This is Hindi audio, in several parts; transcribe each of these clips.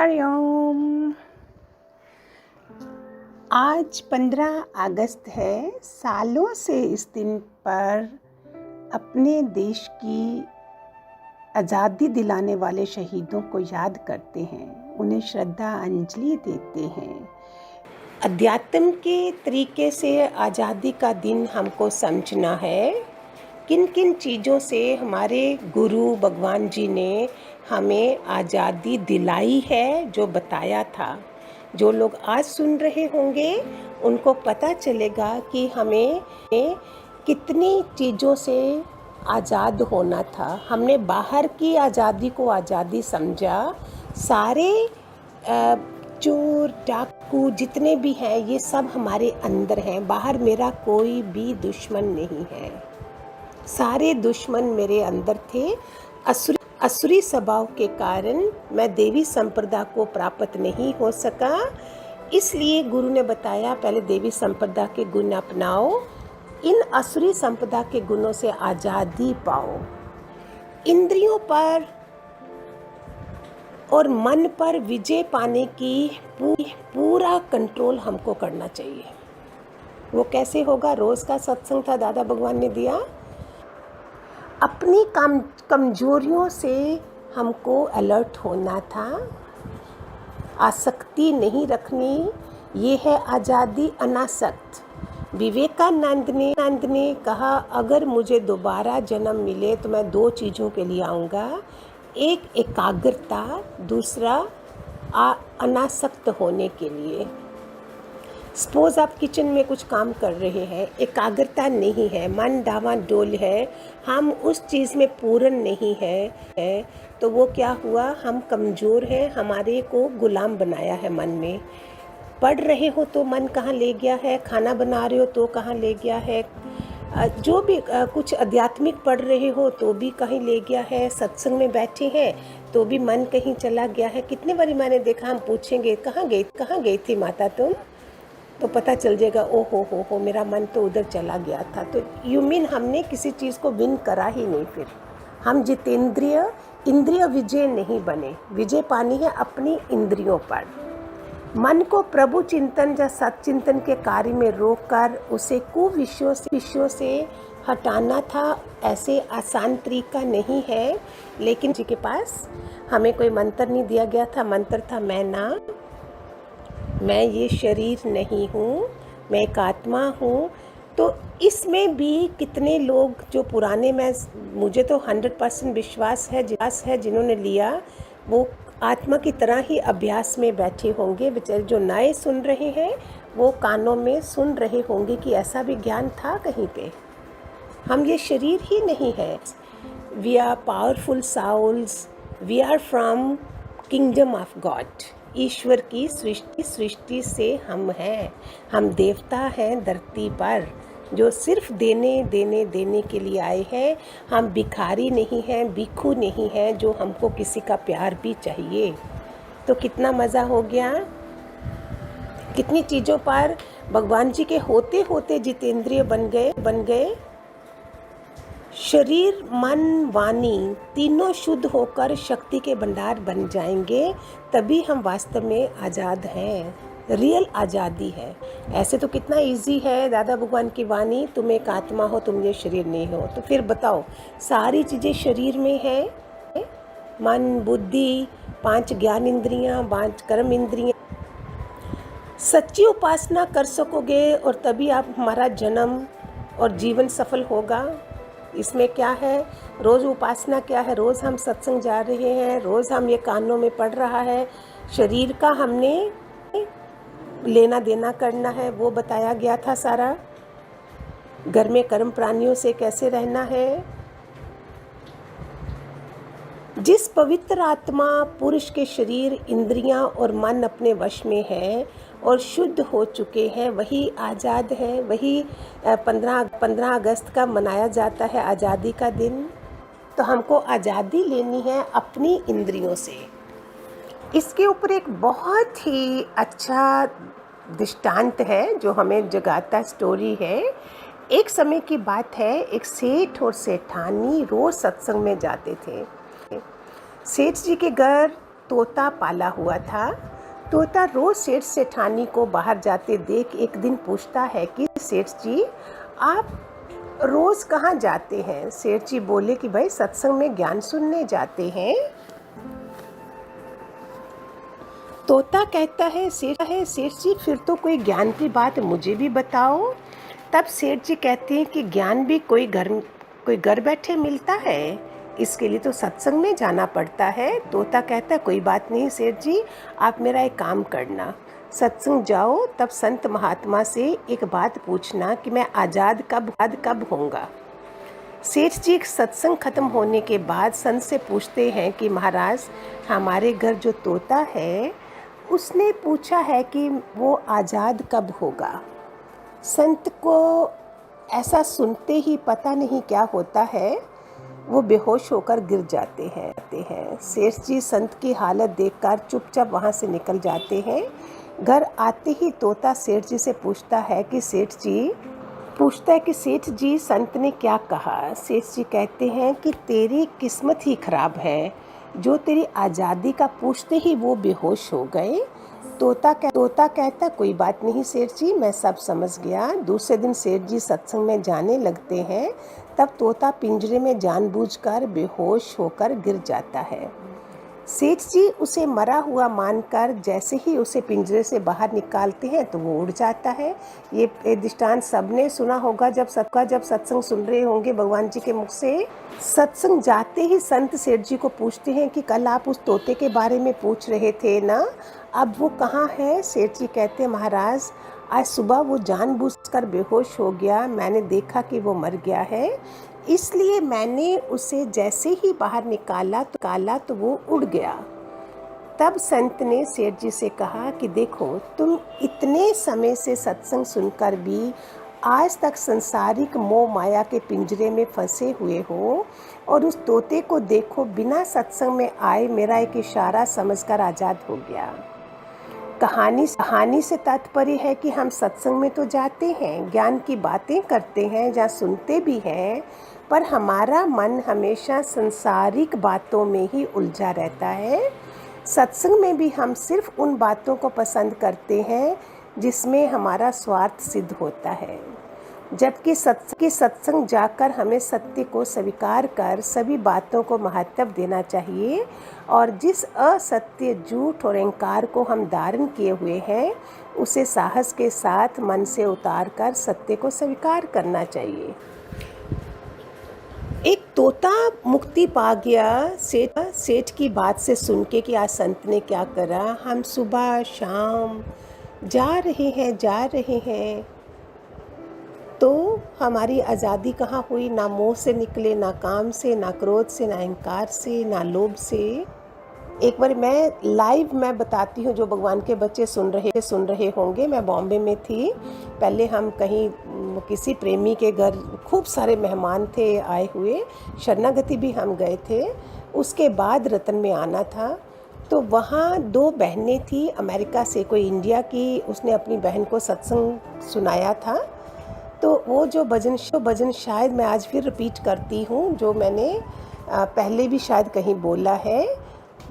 हरिओम। आज 15 अगस्त है। सालों से इस दिन पर अपने देश की आज़ादी दिलाने वाले शहीदों को याद करते हैं, उन्हें श्रद्धांजलि देते हैं। अध्यात्म के तरीके से आज़ादी का दिन हमको समझना है। किन किन चीज़ों से हमारे गुरु भगवान जी ने हमें आज़ादी दिलाई है, जो बताया था। जो लोग आज सुन रहे होंगे उनको पता चलेगा कि हमें कितनी चीज़ों से आज़ाद होना था। हमने बाहर की आज़ादी को आज़ादी समझा। सारे चोर डाकू जितने भी हैं ये सब हमारे अंदर हैं। बाहर मेरा कोई भी दुश्मन नहीं है, सारे दुश्मन मेरे अंदर थे। असुरी स्वभाव के कारण मैं देवी संप्रदा को प्राप्त नहीं हो सका, इसलिए गुरु ने बताया पहले देवी संप्रदा के गुण अपनाओ, इन असुरी संपदा के गुणों से आज़ादी पाओ। इंद्रियों पर और मन पर विजय पाने की पूरा कंट्रोल हमको करना चाहिए। वो कैसे होगा? रोज़ का सत्संग था, दादा भगवान ने दिया। अपनी कमजोरियों से हमको अलर्ट होना था, आसक्ति नहीं रखनी। ये है आज़ादी, अनासक्त। विवेकानंद ने कहा अगर मुझे दोबारा जन्म मिले तो मैं 2 चीज़ों के लिए आऊँगा, एक एकाग्रता, दूसरा अनासक्त होने के लिए। सपोज आप किचन में कुछ काम कर रहे हैं, एकाग्रता नहीं है, मन डावाडोल है, हम उस चीज़ में पूर्ण नहीं है तो वो क्या हुआ? हम कमज़ोर हैं, हमारे को गुलाम बनाया है मन में। पढ़ रहे हो तो मन कहाँ ले गया है, खाना बना रहे हो तो कहाँ ले गया है, जो भी कुछ आध्यात्मिक पढ़ रहे हो तो भी कहीं ले गया है, सत्संग में बैठे हैं तो भी मन कहीं चला गया है। कितने बारी मैंने देखा, हम पूछेंगे कहाँ गई थी माता तुम, तो पता चल जाएगा ओ हो मेरा मन तो उधर चला गया था। तो यू मीन हमने किसी चीज़ को विन करा ही नहीं। फिर हम जितेंद्रिय इंद्रिय विजय नहीं बने। विजय पानी है अपनी इंद्रियों पर। मन को प्रभु चिंतन या सत्चिंतन के कार्य में रोककर उसे कुविषयों से हटाना था। ऐसे आसान तरीका नहीं है, लेकिन जी के पास हमें कोई मंत्र नहीं दिया गया था। मंत्र था मैं ये शरीर नहीं हूँ, मैं एक आत्मा हूँ। तो इसमें भी कितने लोग जो पुराने, मुझे तो 100% विश्वास है जिन्होंने लिया वो आत्मा की तरह ही अभ्यास में बैठे होंगे। बेचारे जो नए सुन रहे हैं वो कानों में सुन रहे होंगे कि ऐसा भी ज्ञान था कहीं पे। हम ये शरीर ही नहीं है। We are powerful souls, we are from kingdom of God. ईश्वर की सृष्टि से हम हैं। हम देवता हैं धरती पर, जो सिर्फ देने के लिए आए हैं। हम भिखारी नहीं हैं, भिक्षु नहीं हैं, जो हमको किसी का प्यार भी चाहिए। तो कितना मज़ा हो गया। कितनी चीज़ों पर भगवान जी के होते होते जितेंद्रिय बन गए। शरीर मन वाणी तीनों शुद्ध होकर शक्ति के भंडार बन जाएंगे, तभी हम वास्तव में आज़ाद हैं। रियल आज़ादी है। ऐसे तो कितना इजी है, दादा भगवान की वाणी, तुम एक आत्मा हो, तुम ये शरीर नहीं हो। तो फिर बताओ, सारी चीज़ें शरीर में है। मन, बुद्धि, 5 ज्ञान इंद्रियाँ, 5 कर्म इंद्रियाँ। सच्ची उपासना कर सकोगे और तभी आप हमारा जन्म और जीवन सफल होगा। इसमें क्या है? रोज़ उपासना क्या है? रोज़ हम सत्संग जा रहे हैं, रोज़ हम ये कानों में पढ़ रहा है। शरीर का हमने लेना देना करना है, वो बताया गया था सारा। घर में कर्म प्राणियों से कैसे रहना है। जिस पवित्र आत्मा पुरुष के शरीर, इंद्रियां और मन अपने वश में है और शुद्ध हो चुके हैं, वही आज़ाद है। वही 15 अगस्त का मनाया जाता है आज़ादी का दिन। तो हमको आज़ादी लेनी है अपनी इंद्रियों से। इसके ऊपर एक बहुत ही अच्छा दृष्टांत है जो हमें जगाता स्टोरी है। एक समय की बात है, एक सेठ और सेठानी रोज़ सत्संग में जाते थे। सेठ जी के घर तोता पाला हुआ था। तोता रोज सेठ सेठानी को बाहर जाते देख एक दिन पूछता है कि सेठ जी, आप रोज कहाँ जाते हैं? सेठ जी बोले कि भाई सत्संग में ज्ञान सुनने जाते हैं। तोता कहता है सेठ जी फिर तो कोई ज्ञान की बात मुझे भी बताओ। तब सेठ जी कहते हैं कि ज्ञान भी कोई घर बैठे मिलता है, इसके लिए तो सत्संग में जाना पड़ता है। तोता कहता है कोई बात नहीं सेठ जी, आप मेरा एक काम करना, सत्संग जाओ, तब संत महात्मा से एक बात पूछना कि मैं आज़ाद कब होऊंगा। सेठ जी सत्संग खत्म होने के बाद संत से पूछते हैं कि महाराज, हमारे घर जो तोता है उसने पूछा है कि वो आज़ाद कब होगा। संत को ऐसा सुनते ही पता नहीं क्या होता है, वो बेहोश होकर गिर जाते हैं। सेठ जी संत की हालत देखकर चुपचाप वहाँ से निकल जाते हैं। घर आते ही तोता सेठ जी से पूछता है कि सेठ जी संत ने क्या कहा। सेठ जी कहते हैं कि तेरी किस्मत ही खराब है, जो तेरी आज़ादी का पूछते ही वो बेहोश हो गए। तोता कहता कोई बात नहीं सेठ जी, मैं सब समझ गया। दूसरे दिन सेठ जी सत्संग में जाने लगते हैं, तब तोता पिंजरे में जानबूझकर बेहोश होकर गिर जाता है। सेठ जी उसे मरा हुआ मानकर जैसे ही उसे पिंजरे से बाहर निकालते हैं तो वो उड़ जाता है। ये दृष्टांत सबने सुना होगा जब सत्संग सुन रहे होंगे भगवान जी के मुख से। सत्संग जाते ही संत सेठ जी को पूछते हैं कि कल आप उस तोते के बारे में पूछ रहे थे ना, अब वो कहाँ है? सेठ जी कहते हैं महाराज, आज सुबह वो जानबूझकर बेहोश हो गया, मैंने देखा कि वो मर गया है, इसलिए मैंने उसे जैसे ही बाहर निकाला तो वो उड़ गया। तब संत ने सेठ जी से कहा कि देखो, तुम इतने समय से सत्संग सुनकर भी आज तक संसारिक मोह माया के पिंजरे में फंसे हुए हो, और उस तोते को देखो बिना सत्संग में आए मेरा एक इशारा समझकर आज़ाद हो गया। कहानी से तात्पर्य है कि हम सत्संग में तो जाते हैं, ज्ञान की बातें करते हैं, जहाँ सुनते भी हैं, पर हमारा मन हमेशा संसारिक बातों में ही उलझा रहता है। सत्संग में भी हम सिर्फ उन बातों को पसंद करते हैं जिसमें हमारा स्वार्थ सिद्ध होता है, जबकि सत्संग जाकर हमें सत्य को स्वीकार कर सभी बातों को महत्व देना चाहिए, और जिस असत्य, झूठ और अहंकार को हम धारण किए हुए हैं उसे साहस के साथ मन से उतार कर सत्य को स्वीकार करना चाहिए। एक तोता मुक्ति पा गया सेठ की बात से सुन के कि आज संत ने क्या करा। हम सुबह शाम जा रहे हैं तो हमारी आज़ादी कहाँ हुई? ना मोह से निकले, ना काम से, ना क्रोध से, ना अहंकार से, ना लोभ से। एक बार मैं बताती हूँ, जो भगवान के बच्चे सुन रहे होंगे। मैं बॉम्बे में थी, पहले हम कहीं किसी प्रेमी के घर, खूब सारे मेहमान थे आए हुए, शरणागति भी हम गए थे। उसके बाद रतन में आना था, तो वहाँ दो बहनें थी अमेरिका से, कोई इंडिया की, उसने अपनी बहन को सत्संग सुनाया था। तो वो जो भजन शायद मैं आज फिर रिपीट करती हूँ, जो मैंने पहले भी शायद कहीं बोला है,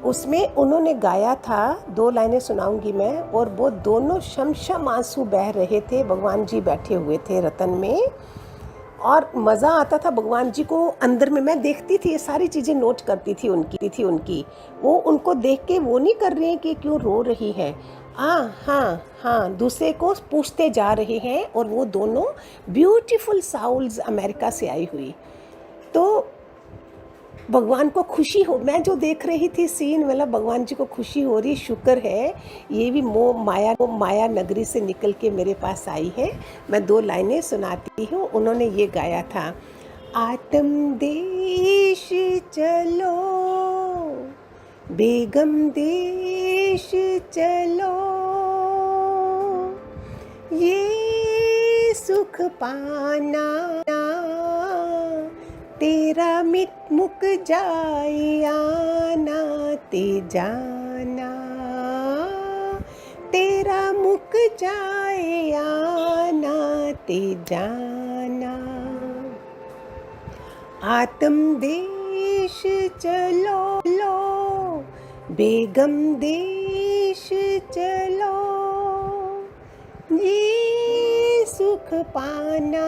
उसमें उन्होंने गाया था। 2 लाइनें सुनाऊंगी मैं। और वो दोनों शमशम आंसू बह रहे थे, भगवान जी बैठे हुए थे रतन में, और मज़ा आता था भगवान जी को अंदर में। मैं देखती थी, ये सारी चीज़ें नोट करती थी उनकी। वो उनको देख के वो नहीं कर रहे हैं कि क्यों रो रही है, हाँ, दूसरे को पूछते जा रहे हैं। और वो दोनों ब्यूटीफुल साउल्स अमेरिका से आई हुई, तो भगवान को खुशी हो, मैं जो देख रही थी सीन, मतलब भगवान जी को खुशी हो रही, शुक्र है ये भी मोह माया नगरी से निकल के मेरे पास आई है। मैं 2 लाइनें सुनाती हूँ। उन्होंने ये गाया था, आत्म देश चलो, बेगम देश चलो, ये सुख पाना तेरा मिट मुक जाए आना ते जाना, तेरा मुक जाए आना ते जाना। आत्म देश चलो लो, बेगम देश चलो, ये सुख पाना,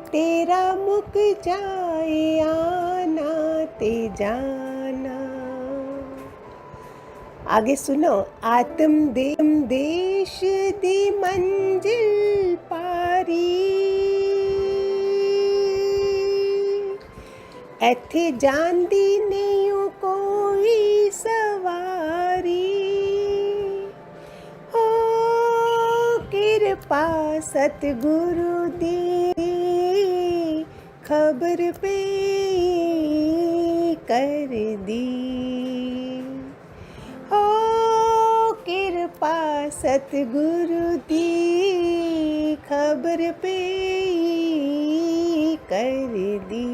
तेरा मुक जाए आना ते जाना। आगे सुनो। आत्म देश दी मंजिल पारी, ऐथे जानदी नहीं कोई सवारी। हो कृपा सतगुरु दी, खबर पे कर दी। हो कृपा सतगुरु दी, खबर पे कर दी।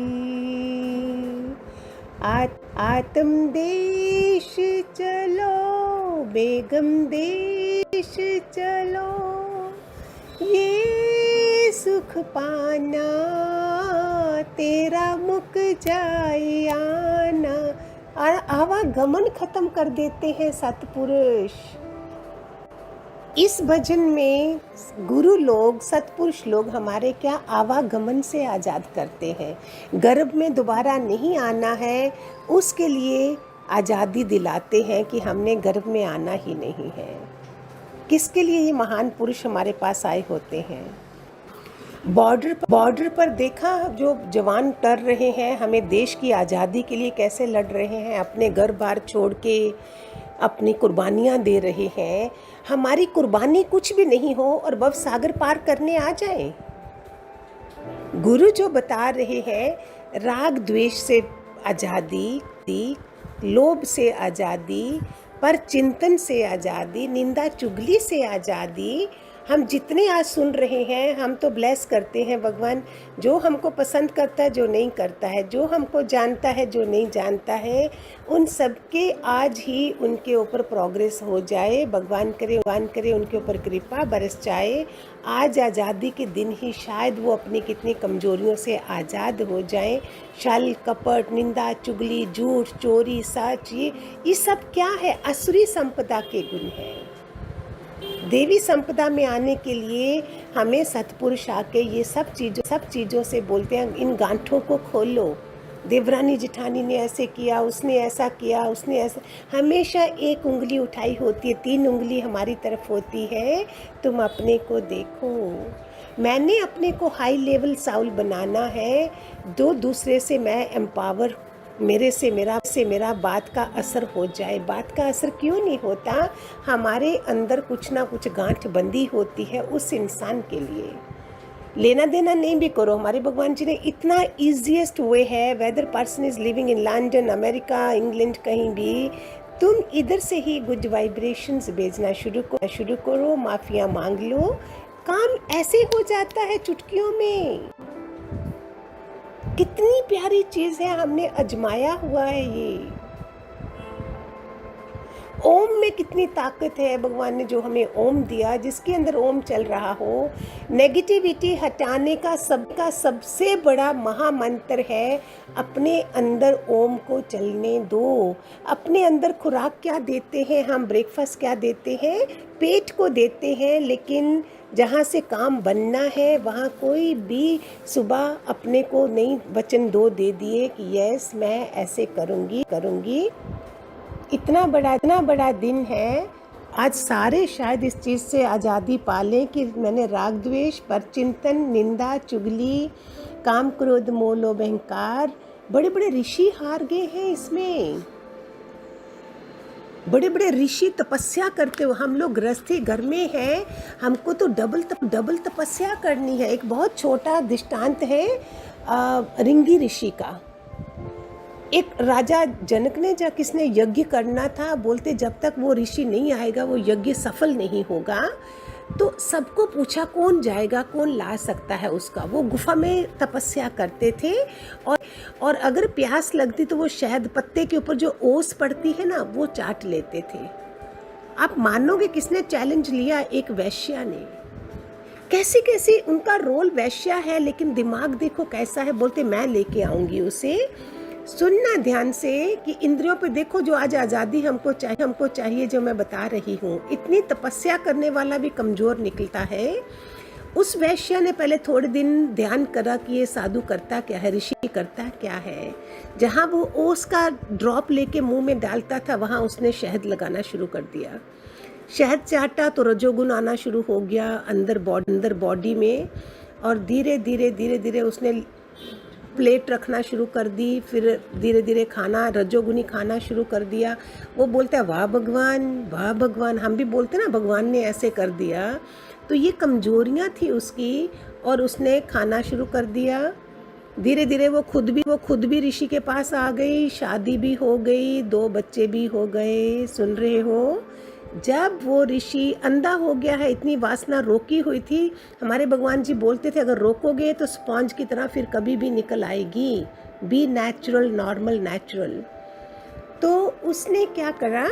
आत्म देश चलो, बेगम देश चलो, ये सुख पाना, तेरा मुक जाए आना। आवागमन खत्म कर देते हैं सतपुरुष। इस भजन में गुरु लोग, सतपुरुष लोग हमारे क्या आवागमन से आज़ाद करते हैं। गर्भ में दोबारा नहीं आना है, उसके लिए आज़ादी दिलाते हैं कि हमने गर्भ में आना ही नहीं है। किसके लिए ये महान पुरुष हमारे पास आए होते हैं? बॉर्डर पर देखा जो जवान कर रहे हैं, हमें देश की आज़ादी के लिए कैसे लड़ रहे हैं, अपने घर बार छोड़ के अपनी कुर्बानियाँ दे रहे हैं। हमारी कुर्बानी कुछ भी नहीं हो और भव सागर पार करने आ जाए। गुरु जो बता रहे हैं, राग द्वेष से आज़ादी, लोभ से आज़ादी, पर चिंतन से आज़ादी, निंदा चुगली से आज़ादी। हम जितने आज सुन रहे हैं, हम तो ब्लेस करते हैं भगवान, जो हमको पसंद करता है, जो नहीं करता है, जो हमको जानता है, जो नहीं जानता है, उन सब के आज ही उनके ऊपर प्रोग्रेस हो जाए। भगवान करे उनके ऊपर कृपा बरस जाए। आज आज़ादी के दिन ही शायद वो अपनी कितनी कमजोरियों से आज़ाद हो जाएं। छल कपट, निंदा चुगली, झूठ चोरी सच, ये सब क्या है? असुरी संपदा के गुण हैं। देवी संपदा में आने के लिए हमें सतपुरुष आके ये सब चीज़ों से बोलते हैं, इन गांठों को खोलो। देवरानी जिठानी ने ऐसे किया, उसने ऐसा किया, उसने ऐसा, हमेशा एक उंगली उठाई होती है, 3 उंगली हमारी तरफ होती है। तुम अपने को देखो। मैंने अपने को हाई लेवल साउल बनाना है, दूसरे से मैं एम्पावर, मेरे से मेरा बात का असर हो जाए। बात का असर क्यों नहीं होता? हमारे अंदर कुछ ना कुछ गांठ बंदी होती है उस इंसान के लिए। लेना देना नहीं भी करो। हमारे भगवान जी ने इतना ईजीएस्ट वे है, weather person is living in London, America, England, कहीं भी, तुम इधर से ही गुड वाइब्रेशंस भेजना शुरू करो, माफिया मांग लो, काम ऐसे हो जाता है चुटकियों में। कितनी प्यारी चीज है, हमने अजमाया हुआ है ये। ओम में कितनी ताकत है, भगवान ने जो हमें ओम दिया, जिसके अंदर ओम चल रहा हो। नेगेटिविटी हटाने का सबसे बड़ा महामंत्र है, अपने अंदर ओम को चलने दो। अपने अंदर खुराक क्या देते हैं हम? ब्रेकफास्ट क्या देते हैं? पेट को देते हैं, लेकिन जहाँ से काम बनना है वहाँ कोई भी सुबह अपने को नहीं वचन दे दिए कि यस मैं ऐसे करूँगी। इतना बड़ा दिन है आज। सारे शायद इस चीज़ से आज़ादी पालें कि मैंने राग द्वेष, पर चिंतन, निंदा चुगली, काम क्रोध मोह लोभ अहंकार, बड़े ऋषि हार गए हैं इसमें। बड़े ऋषि तपस्या करते हो, हम लोग गृहस्थी घर में हैं, हमको तो डबल तपस्या करनी है। एक बहुत छोटा दृष्टांत है रिंगी ऋषि का। एक राजा जनक ने जब किसने यज्ञ करना था, बोलते जब तक वो ऋषि नहीं आएगा वो यज्ञ सफल नहीं होगा। तो सबको पूछा कौन जाएगा, कौन ला सकता है उसका। वो गुफा में तपस्या करते थे और अगर प्यास लगती तो वो शहद पत्ते के ऊपर जो ओस पड़ती है ना, वो चाट लेते थे। आप मानोगे किसने चैलेंज लिया? एक वैश्या ने। कैसे उनका रोल वैश्या है, लेकिन दिमाग देखो कैसा है। बोलते मैं लेके आऊंगी उसे, सुनना ध्यान से कि इंद्रियों पे देखो, जो आज आज़ादी हमको चाहिए, जो मैं बता रही हूँ, इतनी तपस्या करने वाला भी कमज़ोर निकलता है। उस वैश्य ने पहले थोड़े दिन ध्यान करा कि ये साधु करता क्या है, ऋषि करता क्या है। जहाँ वो ओस का ड्रॉप लेके मुंह में डालता था, वहाँ उसने शहद लगाना शुरू कर दिया। शहद चाटा तो रजोगुण आना शुरू हो गया अंदर बॉडी में, और धीरे धीरे उसने प्लेट रखना शुरू कर दी। फिर धीरे धीरे खाना, रजोगुनी खाना शुरू कर दिया। वो बोलता है वाह भगवान, हम भी बोलते ना भगवान ने ऐसे कर दिया। तो ये कमजोरियाँ थी उसकी, और उसने खाना शुरू कर दिया। धीरे धीरे वो खुद भी ऋषि के पास आ गई, शादी भी हो गई, 2 बच्चे भी हो गए। सुन रहे हो? जब वो ऋषि अंधा हो गया है, इतनी वासना रोकी हुई थी, हमारे भगवान जी बोलते थे अगर रोकोगे तो स्पॉन्ज की तरह फिर कभी भी निकल आएगी। Be natural, normal, natural. तो उसने क्या करा,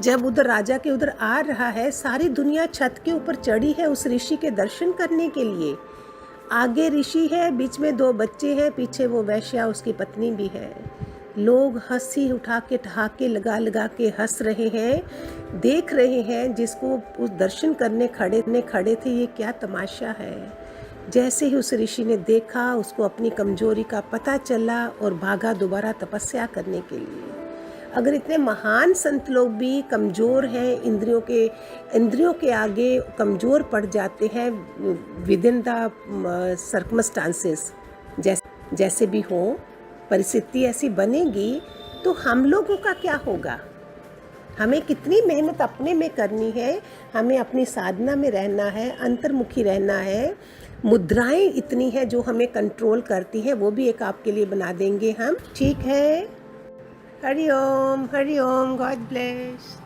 जब उधर राजा के उधर आ रहा है, सारी दुनिया छत के ऊपर चढ़ी है उस ऋषि के दर्शन करने के लिए। आगे ऋषि है, बीच में 2 बच्चे हैं, पीछे वो वैश्या उसकी पत्नी भी है। लोग हंसी उठा के ठहाके लगा के हंस रहे हैं, देख रहे हैं जिसको उस दर्शन करने खड़े थे, ये क्या तमाशा है। जैसे ही उस ऋषि ने देखा, उसको अपनी कमजोरी का पता चला और भागा दोबारा तपस्या करने के लिए। अगर इतने महान संत लोग भी कमज़ोर हैं, इंद्रियों के आगे कमज़ोर पड़ जाते हैं विद इन द सर्कमस्टांसेस, जैसे भी हो, परिस्थिति ऐसी बनेगी, तो हम लोगों का क्या होगा। हमें कितनी मेहनत अपने में करनी है, हमें अपनी साधना में रहना है, अंतर्मुखी रहना है। मुद्राएं इतनी है जो हमें कंट्रोल करती हैं, वो भी एक आपके लिए बना देंगे हम। ठीक है? हरि ओम, गॉड ब्लेस।